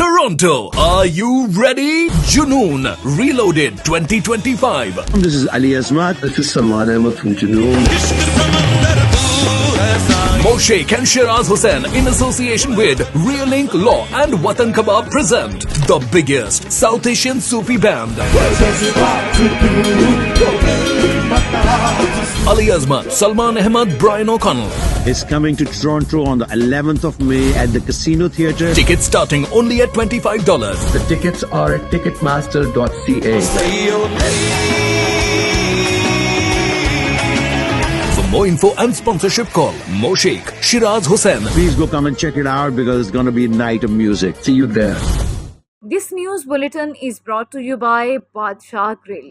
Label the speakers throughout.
Speaker 1: Toronto, are you ready? Junoon Reloaded 2025.
Speaker 2: This is Ali Azmat.
Speaker 3: This is Salman Ahmed from Junoon.
Speaker 1: Moshaik and Shiraz Hussain in association with Realink Law and Watan Kebab present the biggest South Asian Sufi band. Ali Azmat, Salman Ahmed, Brian O'Connell.
Speaker 2: Is coming to Toronto on the 11th of May at the Casino Theatre.
Speaker 1: Tickets starting only at $25.
Speaker 3: The tickets are at ticketmaster.ca.
Speaker 1: For more info and sponsorship, call Moshaik, Shiraz Hussain.
Speaker 2: Please go come and check it out because it's going to be a night of music.
Speaker 3: See you there.
Speaker 4: This news bulletin is brought to you by Badshah Grill.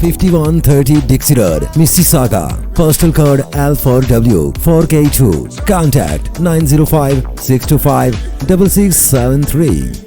Speaker 5: 5130 Dixie Road, Mississauga. Postal code L4W 4K2. Contact 905-625-6673.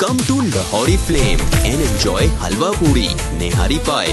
Speaker 6: Come to Lahori Flame and enjoy halwa puri, nehari pie,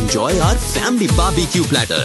Speaker 6: enjoy our family barbecue platter,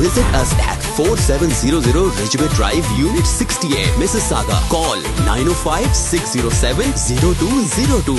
Speaker 6: Visit us at 4700 Ridgeway Drive, Unit 68, Mississauga. Call 905-607-0202.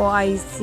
Speaker 4: OIC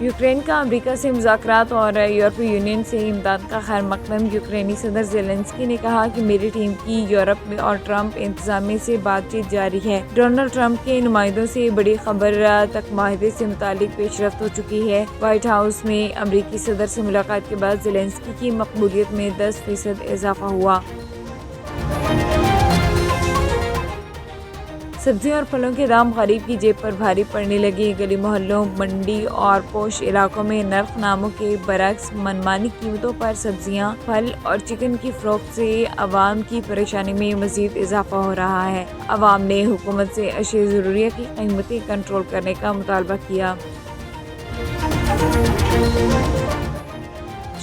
Speaker 4: Ukraine کا امریکہ سے مذاکرات اور یورپی union سے امداد کا خیر مقدم۔ یوکرینی صدر زیلنسکی نے کہا کہ میری ٹیم کی یورپ میں اور ٹرمپ انتظامیہ سے بات چیت جاری ہے۔ ڈونلڈ ٹرمپ کے نمائندوں سے بڑی خبر تک معاہدے سے متعلق پیش رفت ہو چکی ہے۔ وائٹ ہاؤس میں امریکی صدر سے ملاقات کے بعد زیلنسکی کی مقبولیت میں 10% اضافہ ہوا۔ سبزیوں اور پھلوں کے دام غریب کی جیب پر بھاری پڑنے لگے۔ گلی محلوں، منڈی اور پوش علاقوں میں نرخ ناموں کے برعکس منمانی قیمتوں پر سبزیاں، پھل اور چکن کی فروخت سے عوام کی پریشانی میں مزید اضافہ ہو رہا ہے۔ عوام نے حکومت سے اشیاء ضروریہ کی قیمتیں کنٹرول کرنے کا مطالبہ کیا۔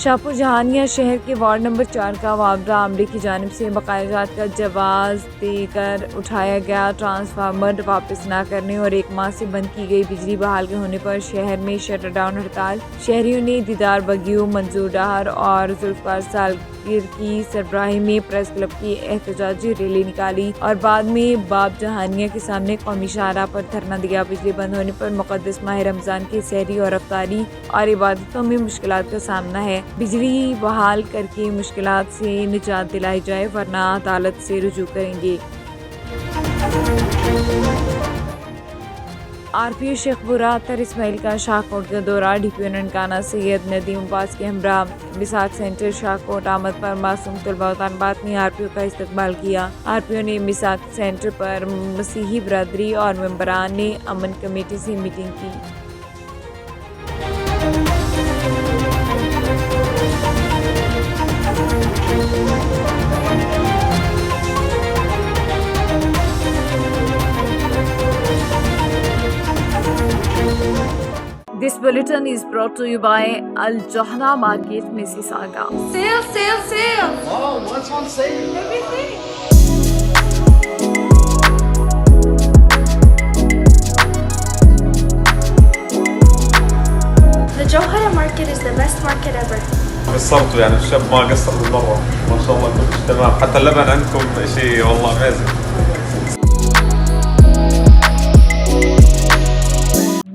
Speaker 4: شاہپور جہانیہ شہر کے وارڈ نمبر 4 کا معاوضہ عملے کی جانب سے بقایا جات کا جواز دے کر اٹھایا گیا۔ ٹرانسفارمر واپس نہ کرنے اور 1 ماہ سے بند کی گئی بجلی بحال ہونے پر شہر میں شٹر ڈاؤن ہڑتال۔ شہریوں نے دیدار بگیو، منظور ڈاہر اور ذوالفقار سالگرہ کی سربراہی میں پریس کلب کی احتجاجی ریلی نکالی اور بعد میں باب جہانیہ کے سامنے قومی شاہراہ پر دھرنا دیا۔ بجلی بند ہونے پر مقدس ماہ رمضان کے سحری اور افطاری اور عبادتوں میں مشکلات کا سامنا ہے۔ بجلی بحال کر کے مشکلات سے نجات دلائی جائے ورنہ عدالت سے رجوع کریں گے۔ RPO شیخ برا اطہر اسماعیل کا شاہکوٹ کا دورہ۔ DPO ننکانہ سید ندیم عباس کے ہمراہ مساک سینٹر شاہکوٹ آمد پر معصوم طلباء و طالبات نے RPO کا استقبال کیا۔ RPO نے مساک سینٹر پر مسیحی برادری اور ممبران امن کمیٹی سے میٹنگ کی۔ This bulletin is brought to you by Al Johna Market, Mississauga.
Speaker 7: Sale! Oh, what's on sale? Everything. The Johana Market is the best market ever.
Speaker 8: قصرتوا يعني الشاب ما قصر بالمرة ما شاء الله كل شيء تمام حتى اللبن عندكم شيء والله amazing.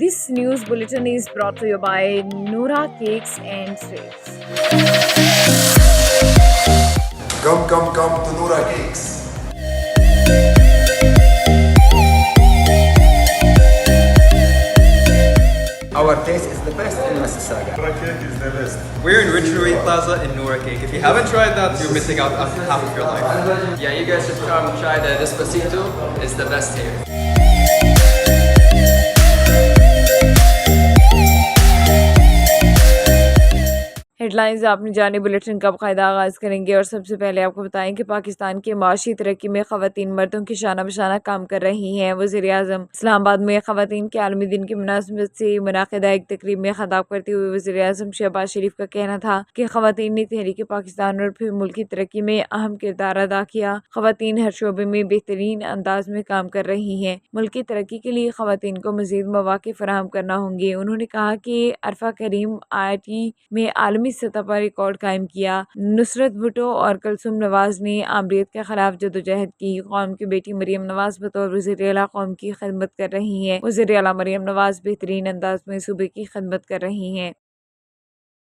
Speaker 4: This news bulletin is brought to you by Noora Cakes and Sweets.
Speaker 9: Come to Noora Cakes.
Speaker 10: Our taste is the best in Mississauga.
Speaker 8: Noora Cake is the best.
Speaker 10: We're in Ridgeway Plaza in Noora Cake. If you haven't tried that, you're missing out on half of your life. Yeah, you guys should come try the Despacito. It's the best here.
Speaker 4: Headlines اپنی جانب bulletin کا باقاعدہ آغاز کریں گے اور سب سے پہلے آپ کو بتائیں کہ پاکستان کے معاشی ترقی میں خواتین مردوں کی شانہ بشانہ کام کر رہی ہیں۔ وزیر اعظم اسلام آباد میں خواتین کے عالمی دن کی مناسبت سے منعقدہ ایک تقریب میں خطاب کرتے ہوئے وزیر اعظم شہباز شریف کا کہنا تھا کہ خواتین نے تحریک پاکستان اور پھر ملک کی ترقی میں اہم کردار ادا کیا۔ خواتین ہر شعبے میں بہترین انداز میں کام کر رہی ہیں۔ ملک کی ترقی کے لیے خواتین کو مزید مواقع فراہم کرنا ہوں گے۔ انہوں نے کہا کہ عرفہ کریم IIT میں عالمی سطح پر ریکارڈ قائم کیا۔ نصرت بھٹو اور کلثوم نواز نے آمریت کے خلاف جدوجہد کی۔ قوم کی بیٹی مریم نواز بطور وزیر اعلیٰ قوم کی خدمت کر رہی ہیں۔ وزیر اعلیٰ مریم نواز بہترین انداز میں صوبے کی خدمت کر رہی ہیں۔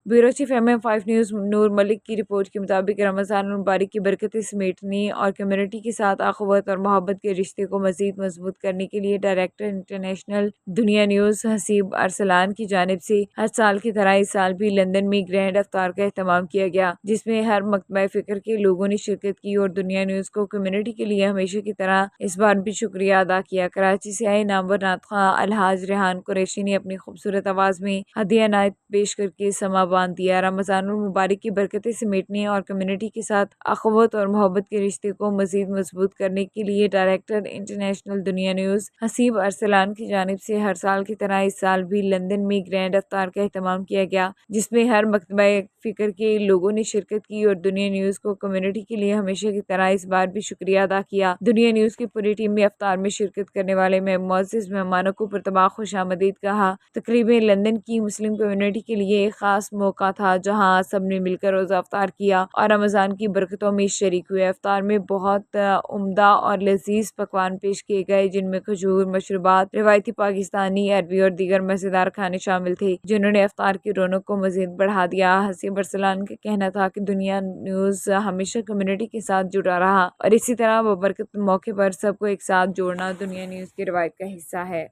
Speaker 4: بیورو چیف MM5 نیوز نور ملک کی رپورٹ کے مطابق رمضان المبارک کی برکتیں سمیٹنے اور کمیونٹی کے ساتھ اخوت اور محبت کے رشتے کو مزید مضبوط کرنے کے لیے ڈائریکٹر انٹرنیشنل دنیا نیوز حسیب ارسلان کی جانب سے ہر سال کی طرح اس سال بھی لندن میں گرینڈ افطار کا اہتمام کیا گیا، جس میں ہر مکتبہ فکر کے لوگوں نے شرکت کی اور دنیا نیوز کو کمیونٹی کے لیے ہمیشہ کی طرح اس بار بھی شکریہ ادا کیا۔ کراچی سے آئے نامور نعت خواں الحاج ریحان قریشی نے اپنی خوبصورت آواز میں ہدیہ نعت پیش کر کے سما باندھ دیا۔ رمضان المبارک کی برکتیں سمیٹنے اور کمیونٹی کے ساتھ اخوت اور محبت کے رشتے کو مزید مضبوط کرنے کے لیے ڈائریکٹر انٹرنیشنل دنیا نیوز حسیب ارسلان کی جانب سے ہر سال کی طرح اس سال بھی لندن میں گرینڈ افطار کا اہتمام کیا گیا، جس میں ہر مکتبہ فکر کے لوگوں نے شرکت کی اور دنیا نیوز کو کمیونٹی کے لیے ہمیشہ کی طرح اس بار بھی شکریہ ادا کیا۔ دنیا نیوز کی پوری ٹیم نے افطار میں شرکت کرنے والے معزز مہمانوں کو پرتباہ خوش آمدید کہا۔ تقریباً لندن کی مسلم کمیونٹی کے لیے ایک خاص موقع تھا جہاں سب نے مل کر روزہ افطار کیا اور رمضان کی برکتوں میں شریک ہوئے۔ افطار میں بہت عمدہ اور لذیذ پکوان پیش کیے گئے جن میں کھجور، مشروبات، روایتی پاکستانی، عربی اور دیگر مزیدار کھانے شامل تھے جنہوں نے افطار کی رونق کو مزید بڑھا دیا۔ حسیب ارسلان کا کہنا تھا کہ دنیا نیوز ہمیشہ کمیونٹی کے ساتھ جڑا رہا اور اسی طرح ببرکت موقع پر سب کو ایک ساتھ جوڑنا دنیا نیوز کی روایت کا حصہ ہے۔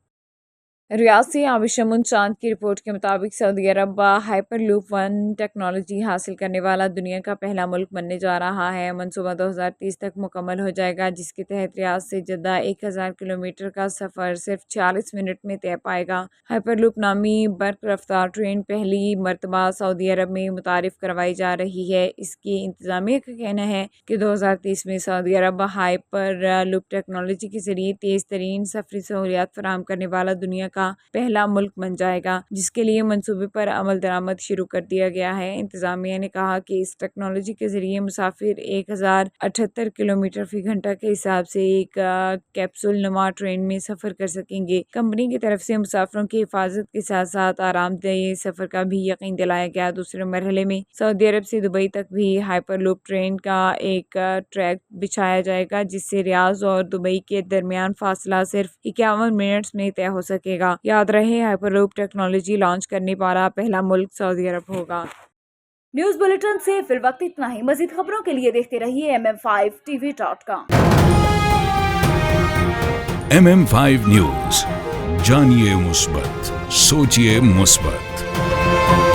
Speaker 4: ریاض سے آبشمون چاند کی رپورٹ کے مطابق سعودی عرب ہائپر لوپ 1 ٹیکنالوجی حاصل کرنے والا دنیا کا پہلا ملک بننے جا رہا ہے۔ منصوبہ 2030 تک مکمل ہو جائے گا جس کے تحت ریاض سے جدہ 1000 کلومیٹر کا سفر صرف 40 منٹ میں طے پائے گا۔ ہائپر لوپ نامی برق رفتار ٹرین پہلی مرتبہ سعودی عرب میں متعارف کروائی جا رہی ہے۔ اس کی انتظامیہ کا کہنا ہے کہ 2030 میں سعودی عرب ہائپر لوپ ٹیکنالوجی کے ذریعے تیز ترین سفری سہولیات فراہم کرنے والا دنیا کا پہلا ملک بن جائے گا جس کے لیے منصوبے پر عمل درآمد شروع کر دیا گیا ہے۔ انتظامیہ نے کہا کہ اس ٹیکنالوجی کے ذریعے مسافر 1078 کلومیٹر فی گھنٹہ کے حساب سے ایک کیپسول نما ٹرین میں سفر کر سکیں گے۔ کمپنی کی طرف سے مسافروں کی حفاظت کے ساتھ ساتھ آرام دہ سفر کا بھی یقین دلایا گیا۔ دوسرے مرحلے میں سعودی عرب سے دبئی تک بھی ہائپر لوپ ٹرین کا ایک ٹریک بچھایا جائے گا جس سے ریاض اور دبئی کے درمیان فاصلہ صرف 51 منٹس میں طے ہو سکے گا۔ یاد رہے ہائپر لوپ ٹیکنالوجی لانچ کرنے والا پہلا ملک سعودی عرب ہوگا۔
Speaker 7: نیوز بلیٹن سے فی الوقت اتنا ہی۔ مزید خبروں کے لیے دیکھتے رہیے mm5tv.com۔
Speaker 11: MM5 نیوز، جانیے مثبت، سوچیے مثبت۔